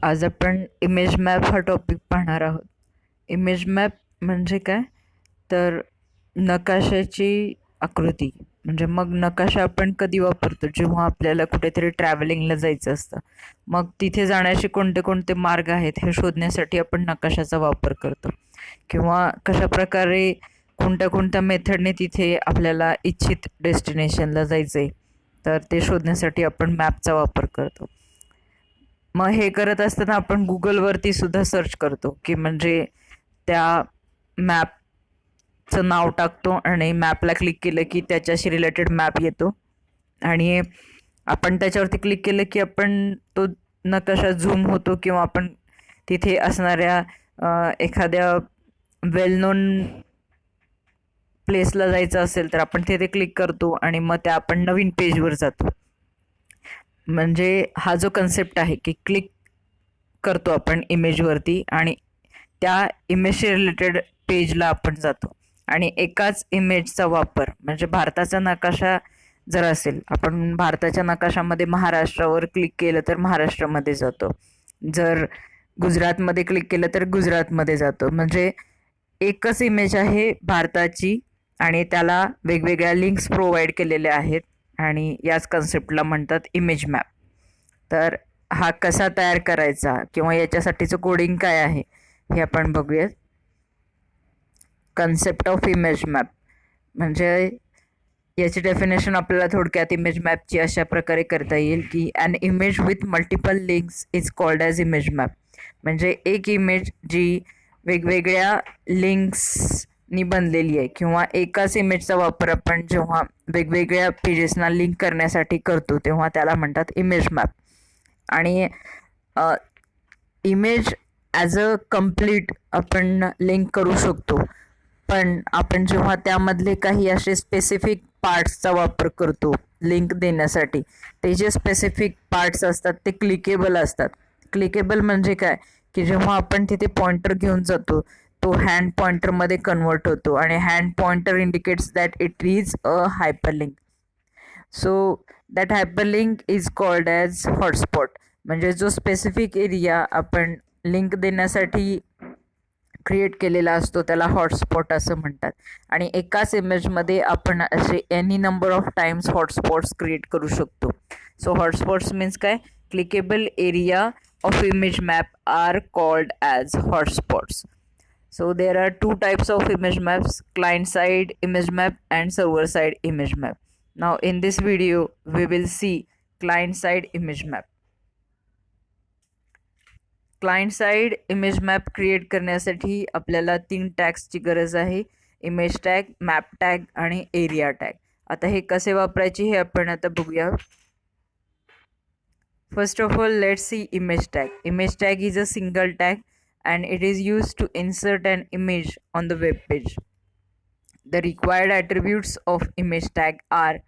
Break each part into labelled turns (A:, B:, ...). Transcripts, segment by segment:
A: आज आपण image map हा टॉपिक पाहणार आहोत. इमेज मॅप म्हणजे काय? तर नकाशाची आकृती. म्हणजे मग नकाशा आपण कधी वापरतो? जेव्हा आपल्याला कुठेतरी ट्रॅव्हलिंगला जायचं असतं. मग तिथे जाण्याचे कोणते कोणते मार्ग आहेत हे शोधण्यासाठी आपण नकाशाचा वापर करतो. किंवा कशाप्रकारे कोणत्या कोणत्या मेथडने तिथे आपल्याला इच्छित डेस्टिनेशनला जायचं आहे, तर ते शोधण्यासाठी आपण मॅपचा वापर करतो. मग हे करत असताना आपण गुगलवरती सुद्धा सर्च करतो, की म्हणजे त्या मॅपचं नाव टाकतो आणि मॅपला क्लिक केलं की त्याच्याशी रिलेटेड मॅप येतो. आणि आपण त्याच्यावरती क्लिक केलं की आपण तो नकाशा झूम होतो, किंवा आपण तिथे असणाऱ्या एखाद्या वेल नोन प्लेसला जायचं असेल तर आपण तिथे क्लिक करतो आणि मग त्या आपण नवीन पेजवर जातो. म्हणजे हा जो कन्सेप्ट आहे की क्लिक करतो आपण इमेजवरती आणि त्या इमेजशी रिलेटेड पेजला आपण जातो. आणि एकाच इमेजचा वापर म्हणजे भारताचा नकाशा जर असेल, आपण भारताच्या नकाशामध्ये महाराष्ट्रावर क्लिक केलं तर महाराष्ट्रामध्ये जातो. जर गुजरातमध्ये क्लिक केलं तर गुजरातमध्ये जातो. म्हणजे एकच इमेज आहे भारताची आणि त्याला वेगवेगळ्या लिंक्स प्रोव्हाइड केलेल्या आहेत आणि याच कन्सेप्टला म्हणतात इमेज मॅप. तर हा कसा तयार करायचा किंवा याच्यासाठीचं कोडिंग काय आहे हे आपण बघूयात. कन्सेप्ट ऑफ इमेज मॅप म्हणजे याची डेफिनेशन आपल्याला थोडक्यात इमेज मॅपची अशा प्रकारे करता येईल की an image with multiple links is called as image map. म्हणजे एक इमेज जी वेगवेगळ्या लिंक्सनी बनलेली आहे, किंवा एकाच इमेजचा वापर आपण जेव्हा वेगवेगळ्या पेजेसना लिंक करण्यासाठी करतो तेव्हा त्याला म्हणतात इमेज मॅप. आणि इमेज ॲज अ कम्प्लीट आपण लिंक करू शकतो, पण आपण जेव्हा त्यामधले काही असे स्पेसिफिक पार्ट्सचा वापर करतो लिंक देण्यासाठी, ते जे स्पेसिफिक पार्ट्स असतात ते क्लिकेबल असतात. क्लिकेबल म्हणजे काय की जेव्हा आपण तिथे पॉइंटर घेऊन जातो तो हँड पॉइंटरमध्ये कन्वर्ट होतो आणि hand pointer indicates that it is a hyperlink. So that hyperlink is called as hotspot. म्हणजे जो स्पेसिफिक एरिया आपण लिंक देण्यासाठी क्रिएट केलेला असतो त्याला हॉटस्पॉट असं म्हणतात. आणि एकाच इमेजमध्ये आपण असे any number of times hotspots create करू शकतो. सो हॉटस्पॉट्स मीन्स काय? Clickable area of image map are called as hotspots. So there are two types of image maps: client side image map and server side image map. Now in this video we will see client side image map. Client side image map create करण्यासाठी आपल्याला 3 टॅग्सची गरज आहे: image tag, map tag आणि area tag. आता हे कसे वापरायचे हे आपण आता बघूया. First of all let's see image tag. Image tag is a single tag and it is used to insert an image on the web page. The required attributes of image tag are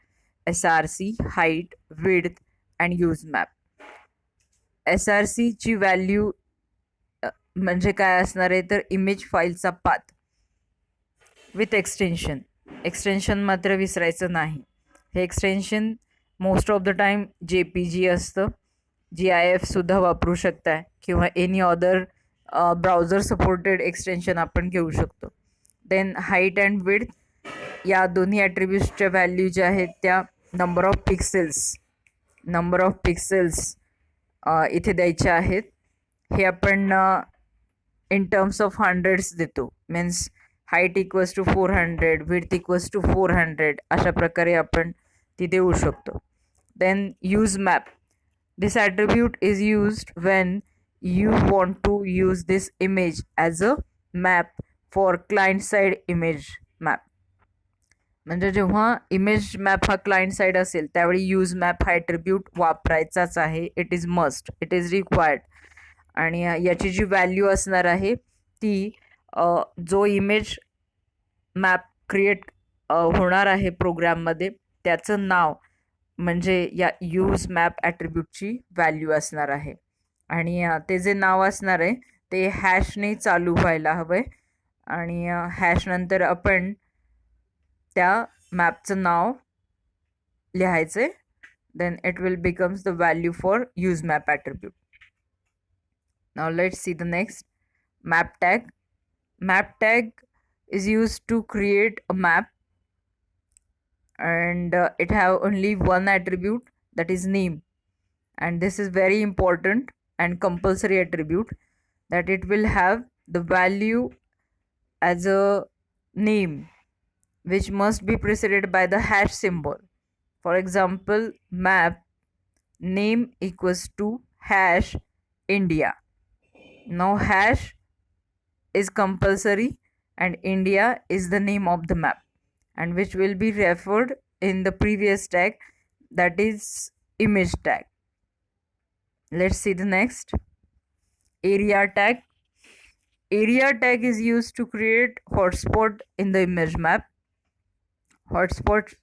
A: src, height, width and use map. src ची value म्हणजे काय असणार आहे तर image फाईलचा path with extension. Extension मात्र विसरायचं नाही. हे extension most of the time JPG असतं. GIF सुद्धा वापरू शकताय किंवा any other browser supported extension आपण घेऊ शकतो. देन हाईट अँड विड्थ या दोन्ही ॲट्रिब्यूट्सच्या व्हॅल्यू ज्या आहेत त्या नंबर ऑफ पिक्सेल्स इथे द्यायच्या आहेत. हे आपण इन टर्म्स ऑफ हंड्रेड्स देतो. Means height equals to 400, width equals to 400 अशा प्रकारे आपण ती देऊ शकतो. Then use map. This attribute is used when you want to use this image as a map for client side image map. म्हणजे जेव्हा image map हा client side असेल त्यावेळी यूज मॅप हा ॲट्रिब्यूट वापरायचाच आहे. It is must, it is required. आणि याची जी value असणार आहे ती जो इमेज मॅप क्रिएट होणार आहे प्रोग्राममध्ये त्याचं नाव म्हणजे या यूज मॅप ॲट्रिब्यूटची व्हॅल्यू असणार आहे. आणि ते जे नाव असणार आहे ते हॅशने चालू व्हायला हवं आहे. आणि हॅशनंतर आपण त्या मॅपचं नाव लिहायचं आहे. Then it will becomes the value for use map attribute. Now let's see the next, map tag. Map tag is used to create a map, and it have only one attribute, that is name. And this is very important and compulsory attribute, that it will have the value as a name, which must be preceded by the hash symbol. For example, map name equals to hash India. Now hash is compulsory and India is the name of the map, and which will be referred in the previous tag, that is image tag. Let's see the next, area tag. Area tag is used to create hotspot in the image map. Hotspots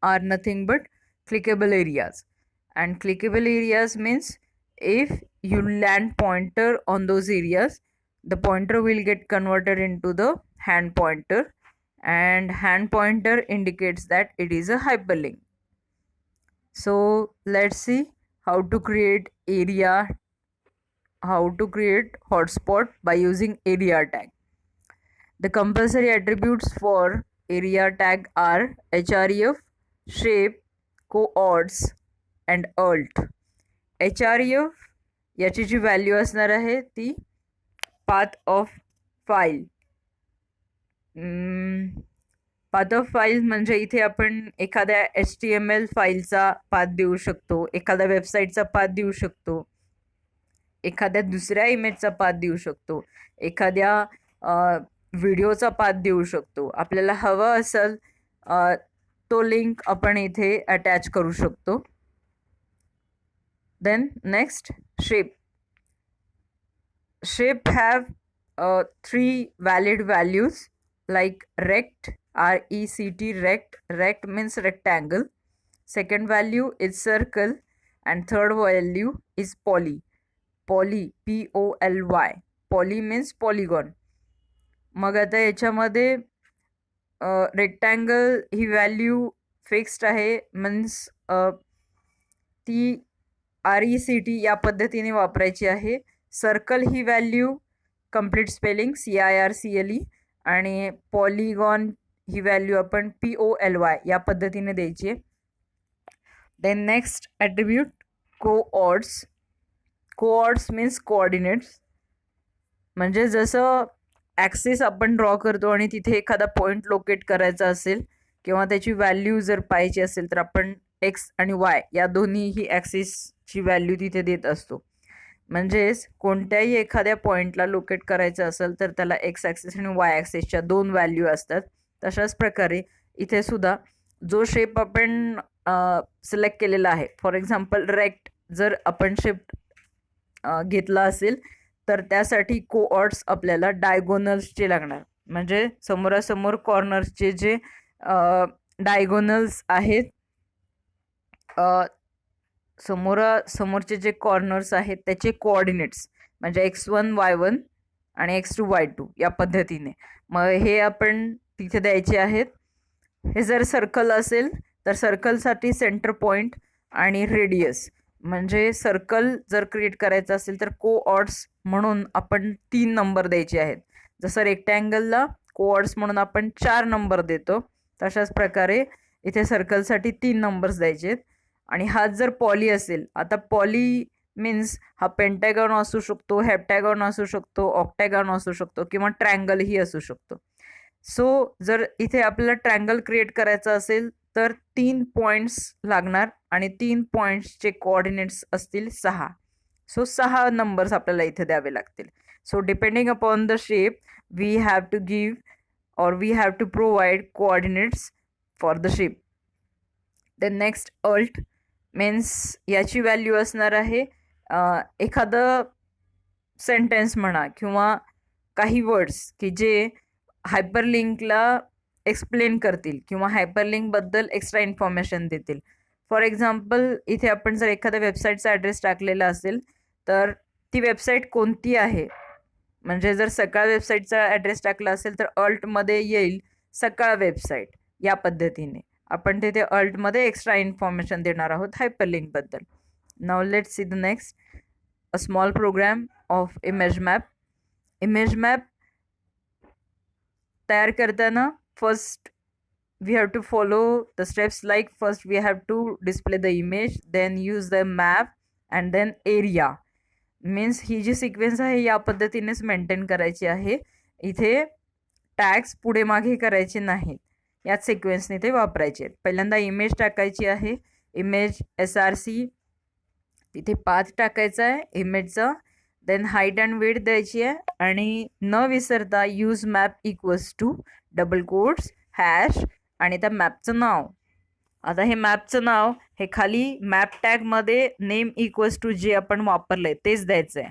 A: are nothing but clickable areas, and clickable areas means if you land pointer on those areas, the pointer will get converted into the hand pointer, and hand pointer indicates that it is a hyperlink. So let's see how to create hotspot by using area tag. The compulsory attributes for area tag are href, shape, coords and alt. href याची जी value असणार आहे ती path of file. Path of file म्हणजे इथे आपण एखाद्या HTML फाईलचा path देऊ शकतो, एखाद्या वेबसाईटचा पाथ देऊ शकतो, एखाद्या दुसऱ्या इमेजचा पाथ देऊ शकतो, एखाद्या व्हिडिओचा पाथ देऊ शकतो. आपल्याला हवा असेल तो लिंक आपण इथे अटॅच करू शकतो. Then next, shape. Shape have 3 valid values like rect, RECT, rect. Rect means rectangle. Second value is circle and third value is poly. Poly, POLY. Poly means polygon. मग आता याच्यामध्ये रेक्टँगल ही value fixed आहे, means ती RECT या पद्धतीने वापरायची आहे. सर्कल ही व्हॅल्यू कंप्लीट स्पेलिंग CIRCLE, आणि पॉलिगॉन ही व्हॅल्यू आपण POLY या पद्धतीने द्यायची आहे. Then next attribute, coords. Coords means coordinates. म्हणजे जसं ॲक्सिस आपण ड्रॉ करतो आणि तिथे एखादा पॉईंट लोकेट करायचा असेल किंवा त्याची व्हॅल्यू जर पाहिजे असेल तर आपण एक्स आणि वाय या दोन्हीही ॲक्सिसची व्हॅल्यू तिथे देत असतो. म्हणजेच कोणत्याही एखाद्या पॉईंटला लोकेट करायचं असेल तर त्याला एक्स ॲक्सिस आणि वाय ॲक्सिसच्या 2 व्हॅल्यू असतात. तशाच प्रकारे इथे सुद्धा जो शेप आपण सिलेक्ट केलेला आहे, फॉर एक्झाम्पल रेक्ट जर आपण शेप घेतला असेल तर त्यासाठी कोऑर्ड्स आपल्याला डायगोनल्सचे लागणार. म्हणजे समोरासमोर कॉर्नर्सचे जे डायगोनल्स आहेत, समोरचे जे कॉर्नर्स आहेत त्याचे कोऑर्डिनेट्स म्हणजे x1 y1 आणि x2 y2 या पद्धतीने मग हे आपण तिथे द्यायचे आहेत. हे जर सर्कल असेल तर सर्कलसाठी सेंटर पॉईंट आणि रेडियस, म्हणजे सर्कल जर क्रिएट करायचं असेल तर कोऑर्ड्स म्हणून आपण 3 नंबर द्यायचे आहेत. जसं रेक्टँगलला कोऑर्ड्स म्हणून आपण 4 नंबर देतो, तशाच प्रकारे इथे सर्कलसाठी 3 नंबर्स द्यायचे आहेत. आणि हा जर पॉली असेल, आता पॉली मीन्स हा पेंटॅगॉन असू शकतो, हेप्टॅगॉन असू शकतो, ऑक्टॅगॉन असू शकतो किंवा ट्रायंगलही असू शकतो. सो जर इथे आपल्याला ट्रायंगल क्रिएट करायचं असेल तर 3 पॉईंट्स लागणार आणि 3 पॉईंट्सचे कोऑर्डिनेट्स असतील 6. सो 6 नंबर्स आपल्याला इथे द्यावे लागतील. So depending upon the shape we have to give और we have to provide coordinates for the shape. Then next, alt means याची व्हॅल्यू असणार आहे एखादं सेंटेन्स म्हणा किंवा काही वर्ड्स की जे हायपरलिंकला एक्सप्लेन करतील किंवा हायपरलिंकबद्दल एक्स्ट्रा इन्फॉर्मेशन देतील. फॉर एक्झाम्पल इथे आपण जर एखाद्या वेबसाईटचा ॲड्रेस टाकलेला असेल तर ती वेबसाईट कोणती आहे, म्हणजे जर सकाळ वेबसाईटचा ॲड्रेस टाकला असेल तर अल्टमध्ये येईल सकाळ वेबसाईट. या पद्धतीने आपण तिथे अल्टमध्ये एक्स्ट्रा इन्फॉर्मेशन देणार आहोत हायपरलिंकबद्दल. Now let's see the next, a small program of image map. Image map तयार करताना first we have to follow the steps, like first we have to display the image, then use the map and then area. Means ही जी sequence आहे या पद्धतीनेच maintain करायची आहे. इथे टॅग्स पुढे मागे करायचे नाहीत, याच सिक्वेन्सने ते वापरायचे आहेत. पहिल्यांदा इमेज टाकायची आहे, इमेज SRC, तिथे पाथ टाकायचा आहे इमेजचा, देन हाईट अँड विड्थ द्यायची आहे आणि न विसरता use map equals to double quotes hash आणि त्या मॅपचं नाव. आता हे मॅपचं नाव हे खाली मॅप टॅगमध्ये नेम इक्वल्स टू जे आपण वापरलंय तेच द्यायचं आहे.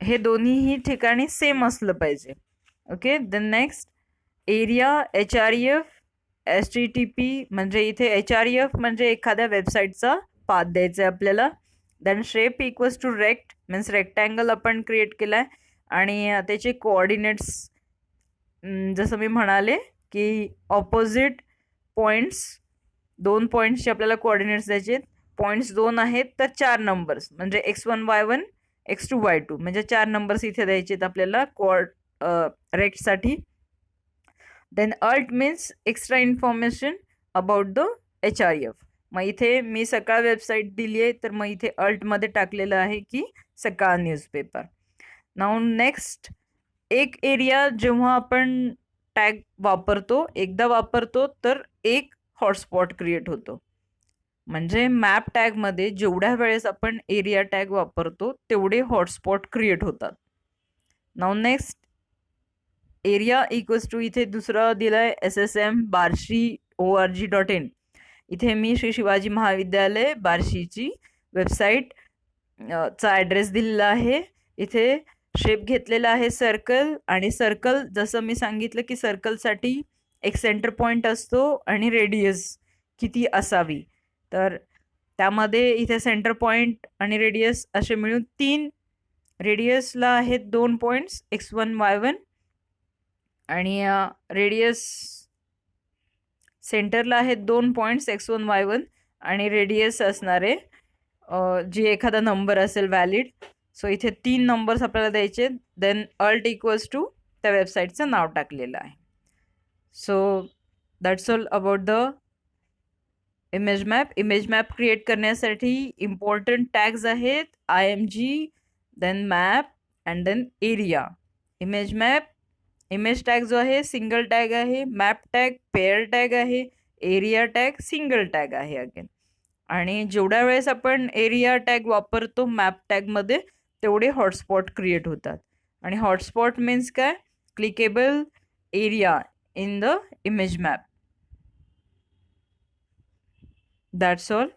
A: हे दोन्हीही ठिकाणी सेम असलं पाहिजे. Okay, then next area HREF HTTP, म्हणजे इथे HREF म्हणजे एखाद्या वेबसाईटचा पाथ द्यायचा आहे आपल्याला. Then shape equals to rect, means rectangle आपण क्रिएट केला आहे आणि त्याचे कोऑर्डिनेट्स जसं मी म्हणाले की ऑपोजिट पॉईंट्स, 2 पॉईंट्सचे आपल्याला कोऑर्डिनेट्स द्यायचे. पॉईंट्स 2 आहेत तर 4 नंबर्स म्हणजे x1 y1 x2 y2 म्हणजे 4 नंबर्स इथे द्यायचे आहेत आपल्याला रेक्टसाठी. Then alt means extra information about the HREF. मग इथे मी सकाळ वेबसाईट दिली आहे तर मग इथे अल्टमध्ये टाकलेलं आहे की सकाळ न्यूजपेपर. नाऊ नेक्स्ट, एक एरिया जेव्हा आपण टॅग वापरतो, एकदा वापरतो तर एक हॉटस्पॉट क्रिएट होतो. म्हणजे मॅप टॅगमध्ये जेवढ्या वेळेस आपण एरिया टॅग वापरतो तेवढे हॉटस्पॉट क्रिएट होतात. Now next, area equals to, इथे दुसरं दिलं आहे SSM barshi.org.in. इथे मी श्री शिवाजी महाविद्यालय बार्शीची वेबसाईट चा ॲड्रेस दिलेला आहे. इथे शेप घेतलेला आहे सर्कल, आणि सर्कल जसं मी सांगितलं की सर्कलसाठी एक सेंटर पॉईंट असतो आणि रेडियस किती असावी, तर त्यामध्ये इथे सेंटर पॉईंट आणि रेडियस असे मिळून 3 रेडियसला आहेत 2 पॉईंट्स x1 y1 आणि रेडियस सेंटरला आहेत 2 पॉईंट्स x1 y1 आणि रेडियस असणारे जी एखादा नंबर असेल व्हॅलिड. सो इथे 3 नंबर्स आपल्याला द्यायचे. देन अल्ट इक्वल्स टू त्या वेबसाईटचं नाव टाकलेलं आहे. So that's all about the image map. Image map create करण्यासाठी इम्पॉर्टंट टॅग्स आहेत IMG, then map and then area. Image map, image tag जो आहे सिंगल टॅग आहे, मॅप टॅग पेअर टॅग आहे, एरिया टॅग सिंगल टॅग आहे again. आणि जेवढ्या वेळेस आपण एरिया टॅग वापरतो मॅप टॅगमध्ये तेवढे हॉटस्पॉट क्रिएट होतात. आणि हॉटस्पॉट मीन्स काय, clickable area in the image map. That's all.